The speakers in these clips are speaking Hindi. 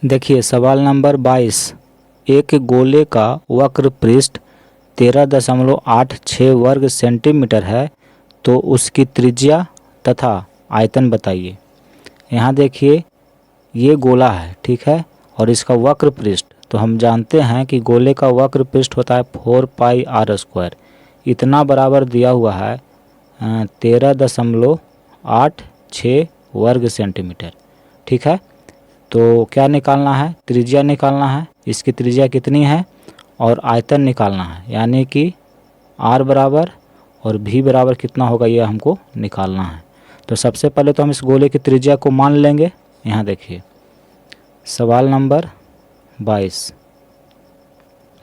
देखिए सवाल नंबर 22। एक गोले का वक्र पृष्ठ 13.86 वर्ग सेंटीमीटर है, तो उसकी त्रिज्या तथा आयतन बताइए। यहाँ देखिए ये गोला है, ठीक है, और इसका वक्र पृष्ठ तो हम जानते हैं कि गोले का वक्र पृष्ठ होता है 4πr²। इतना बराबर दिया हुआ है 13.86 वर्ग सेंटीमीटर, ठीक है। तो क्या निकालना है? त्रिज्या निकालना है, इसकी त्रिज्या कितनी है, और आयतन निकालना है, यानी कि r बराबर और v बराबर कितना होगा यह हमको निकालना है। तो सबसे पहले तो हम इस गोले की त्रिज्या को मान लेंगे। यहाँ देखिए सवाल नंबर 22,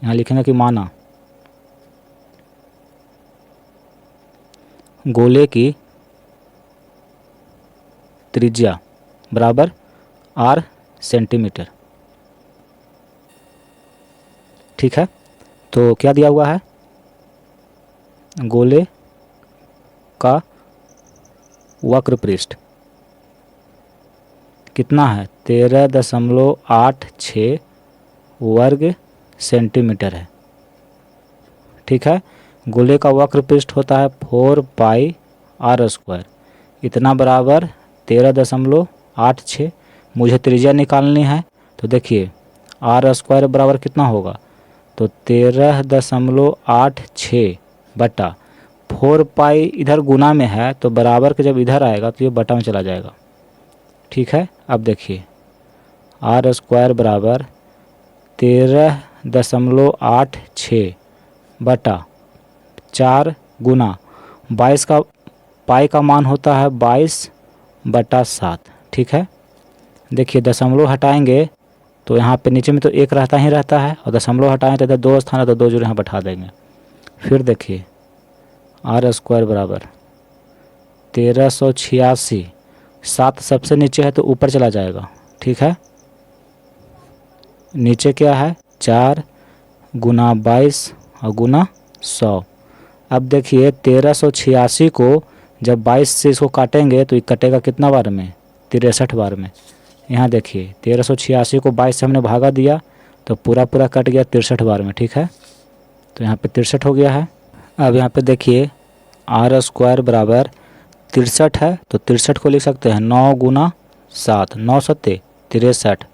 यहाँ लिखेंगे कि माना गोले की त्रिज्या बराबर r सेंटीमीटर, ठीक है। तो क्या दिया हुआ है? गोले का वक्र पृष्ठ कितना है? 13.86 वर्ग सेंटीमीटर है, ठीक है। गोले का वक्र पृष्ठ होता है 4πr²। इतना बराबर 13.86। मुझे त्रिज्या निकालनी है, तो देखिए r² बराबर कितना होगा, तो 13.86 बटा 4π इधर गुना में है, तो बराबर के जब इधर आएगा तो ये बटा में चला जाएगा, ठीक है। अब देखिए r² बराबर 13.86 बटा 4 गुना 22 का पाई का मान होता है 22/7, ठीक है। देखिए दशमलव हटाएंगे तो यहाँ पे नीचे में तो एक रहता ही रहता है, और दशमलव हटाएं तो इधर 2 स्थान है तो 2 जोड़े यहाँ बैठा देंगे। फिर देखिए r² बराबर 1386, 7 सबसे नीचे है तो ऊपर चला जाएगा, ठीक है। नीचे क्या है? 4 गुना 22 और गुना 100। अब देखिए 1386 को जब 22 से इसको काटेंगे तो ये कटेगा कितना बार में? 63 बार में। यहाँ देखिए 1386 को 22 से हमने भागा दिया तो पूरा कट गया 63 बार में, ठीक है। तो यहाँ पे 63 हो गया है। अब यहाँ पे देखिए r² बराबर 63 है, तो 63 को लिख सकते हैं 9 गुना 7, 9 सत्ते 63,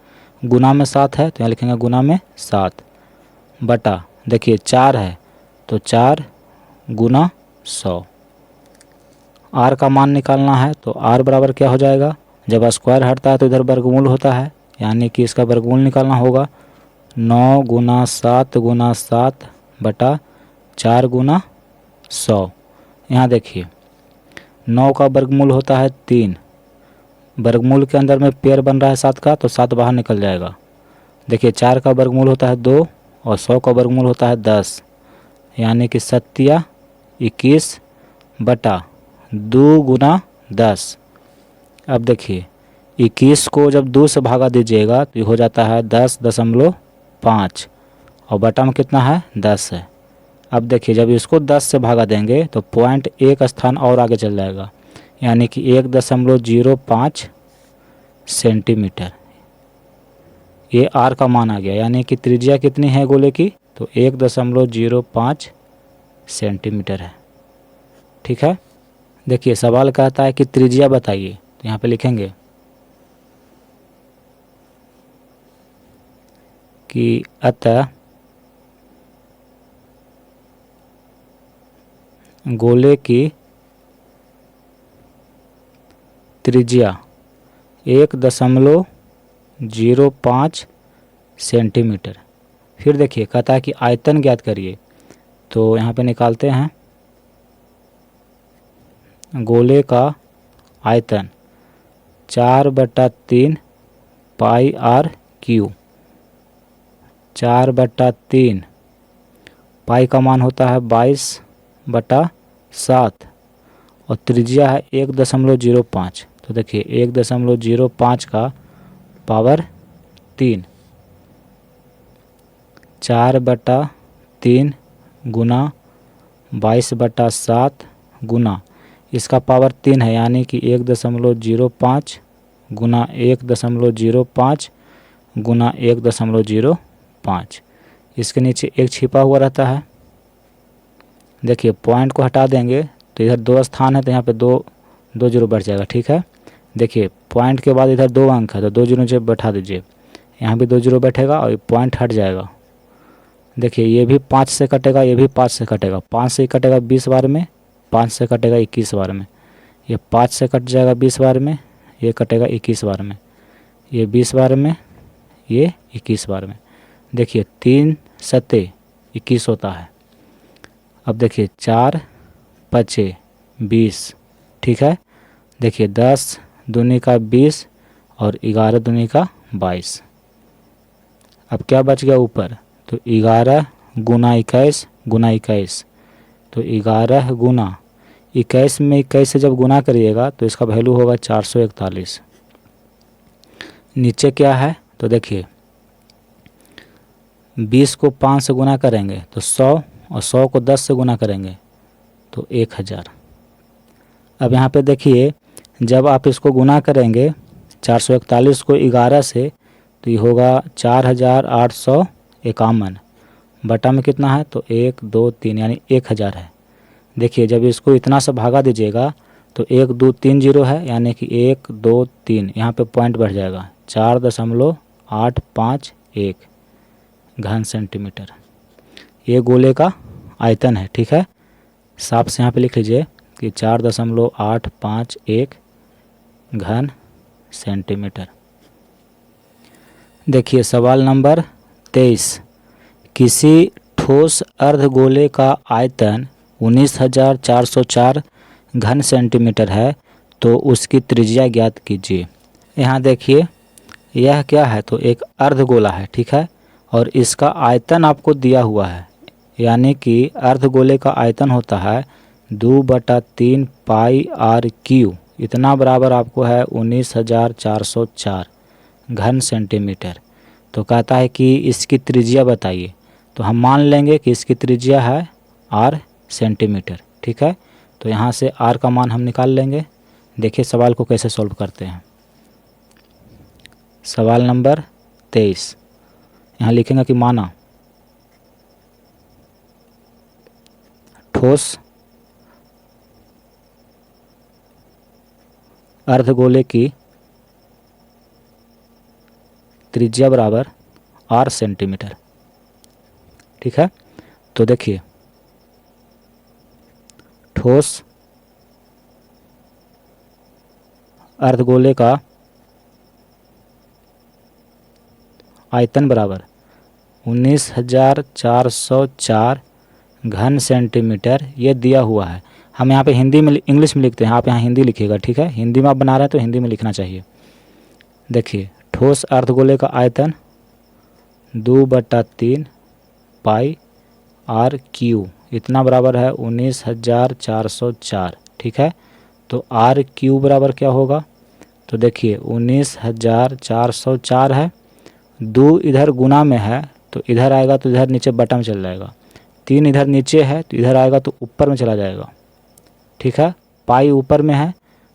गुना में 7 है तो यहाँ लिखेंगे गुना में 7, बटा देखिए 4 है तो 4 गुना 100। r का मान निकालना है, तो r बराबर क्या हो जाएगा? जब स्क्वायर हटता है तो इधर वर्गमूल होता है, यानी कि इसका वर्गमूल निकालना होगा 9 गुना 7 गुना 7 बटा 4 गुना 100। यहाँ देखिए 9 का वर्गमूल होता है 3, वर्गमूल के अंदर में पेयर बन रहा है 7 का, तो 7 बाहर निकल जाएगा। देखिए 4 का वर्गमूल होता है 2 और 100 का वर्गमूल होता है 10, यानी कि 7 21 बटा 2 गुना 10। अब देखिए 21 को जब 2 से भागा दीजिएगा तो ये हो जाता है 10.5 और बटा में कितना है? 10 है। अब देखिए जब इसको 10 से भागा देंगे तो 0.1 स्थान और आगे चल जाएगा, यानी कि 1.05 सेंटीमीटर। ये r का मान आ गया, यानी कि त्रिज्या कितनी है गोले की? तो 1.05 सेंटीमीटर है, ठीक है। देखिए सवाल कहता है कि त्रिज्या बताइए, तो यहाँ पे लिखेंगे कि अतः गोले की त्रिज्या 1.05 सेंटीमीटर। फिर देखिए कहता है कि आयतन ज्ञात करिए, तो यहाँ पे निकालते हैं। गोले का आयतन 4/3 πr², 4/3 पाई का मान होता है 22/7 और त्रिज्या है 1.05। तो देखिए 1.05 का पावर 3, 4/3 गुना 22/7 गुना इसका पावर 3 है, यानी कि 1.05 गुना 1.05 गुना 1.05। इसके नीचे एक छिपा हुआ रहता है। देखिए पॉइंट को हटा देंगे तो इधर 2 स्थान है तो यहाँ पे दो जीरो बढ़ जाएगा। ठीक है, देखिए पॉइंट के बाद इधर 2 अंक है तो 2 जीरो नीचे बैठा दीजिए, यहाँ भी 2 जीरो बैठेगा और पॉइंट हट जाएगा। देखिए ये भी 5 से कटेगा, ये भी 5 से कटेगा। 5 से कटेगा 20 बार में, 5 से कटेगा 21 बार में। ये 5 से कट जाएगा 20 बार में, ये कटेगा 21 बार में, ये 20 बार में, ये 21 बार में। देखिए 3 सत्ते 21 होता है। अब देखिए 4 पचे 20। ठीक है, देखिए 10 दूनी का 20 और 11 दूनी का 22। अब क्या बच गया ऊपर, तो 11 गुना 21 गुना 21। तो 11 गुना 21 में 21 से जब गुना करिएगा तो इसका वैल्यू होगा 441। नीचे क्या है, तो देखिए 20 को 5 से गुना करेंगे तो 100 और 100 को 10 से गुना करेंगे तो 1000। अब यहाँ पे देखिए जब आप इसको गुना करेंगे 441 को 11 से तो ये होगा 4851। बटा में कितना है, तो 1 2 3 यानी 1000 है। देखिए जब इसको इतना से भागा दीजिएगा तो 1 2 3 जीरो है यानी कि 1 2 3, यहाँ पे पॉइंट बढ़ जाएगा 4.851 घन सेंटीमीटर। ये गोले का आयतन है। ठीक है, साफ से यहाँ पे लिख लीजिए कि 4.851 घन सेंटीमीटर। देखिए सवाल नंबर 23, किसी ठोस अर्धगोले का आयतन 19,404 घन सेंटीमीटर है तो उसकी त्रिज्या ज्ञात कीजिए। यहाँ देखिए यह क्या है, तो एक अर्धगोला है। ठीक है, और इसका आयतन आपको दिया हुआ है, यानी कि अर्धगोले का आयतन होता है 2/3 पाई आर क्यू, इतना बराबर आपको है 19,404 घन सेंटीमीटर। तो कहता है कि इसकी त्रिज्या बताइए, तो हम मान लेंगे कि इसकी त्रिज्या है r सेंटीमीटर। ठीक है, तो यहाँ से r का मान हम निकाल लेंगे। देखिए सवाल को कैसे सॉल्व करते हैं। सवाल नंबर 23, यहाँ लिखेंगे कि माना ठोस अर्धगोले की त्रिज्या बराबर r सेंटीमीटर। ठीक है, तो देखिए ठोस अर्धगोले का आयतन बराबर 19,404 घन सेंटीमीटर ये दिया हुआ है। हम यहाँ पे हिंदी में इंग्लिश में लिखते हैं, आप यहाँ हिंदी लिखिएगा। ठीक है, हिंदी में आप बना रहे हैं तो हिंदी में लिखना चाहिए। देखिए ठोस अर्धगोले का आयतन 2/3 पाई आर क्यू, इतना बराबर है 19,404। ठीक है, तो आर क्यू बराबर क्या होगा, तो देखिए 19,404 है, 2 इधर गुना में है तो इधर आएगा तो इधर नीचे बटा में चल जाएगा, 3 इधर नीचे है तो इधर आएगा तो ऊपर में चला जाएगा। ठीक है, पाई ऊपर में है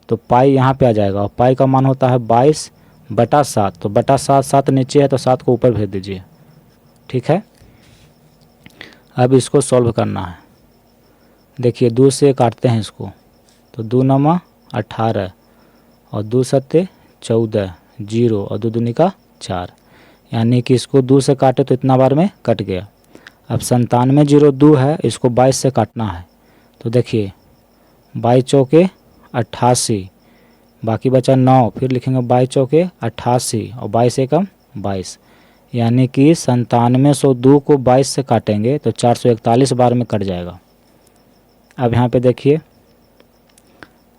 तो पाई यहाँ पे आ जाएगा और पाई का मान होता है 22/7, तो बटा 7, 7 नीचे है तो 7 को ऊपर भेज दीजिए। ठीक है, अब इसको सॉल्व करना है। देखिए 2 से काटते हैं इसको, तो 2 9 18 और 2 7 14 0 और 2 दूनी का 4, यानी कि इसको 2 से काटे तो इतना बार में कट गया। अब 97 0 2 है, इसको 22 से काटना है। तो देखिए 22 चौके 88, बाकी बचा 9, फिर लिखेंगे 22 चौके 88 और 22 एकम 22, यानी कि 9702 को 22 से काटेंगे तो 441 बार में कट जाएगा। अब यहाँ पे देखिए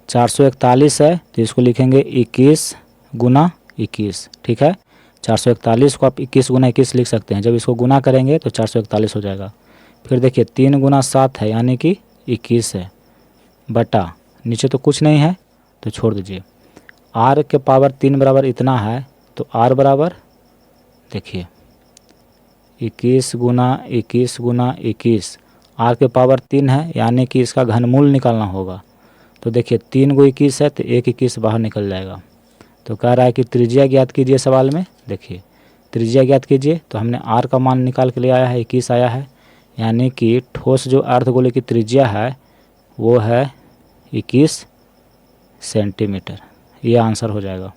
441 है तो इसको लिखेंगे 21 गुना 21। ठीक है, 441 को आप 21 गुना 21 लिख सकते हैं। जब इसको गुना करेंगे तो 441 हो जाएगा। फिर देखिए 3 गुना 7 है यानी कि 21 है, बटा नीचे तो कुछ नहीं है तो छोड़ दीजिए। r के पावर 3 बराबर इतना है तो r बराबर देखिए 21 गुना 21 गुना 21, r के पावर 3 है यानी कि इसका घनमूल निकालना होगा। तो देखिए 3 को 21 है तो 1 21 बाहर निकल जाएगा। तो कह रहा है कि त्रिज्या ज्ञात कीजिए सवाल में। देखिए त्रिज्या ज्ञात कीजिए। तो हमने r का मान निकाल के ले आया है 21 आया है, यानी कि ठोस जो अर्धगोले की त्रिज्या है वो है 21 सेंटीमीटर। ये आंसर हो जाएगा।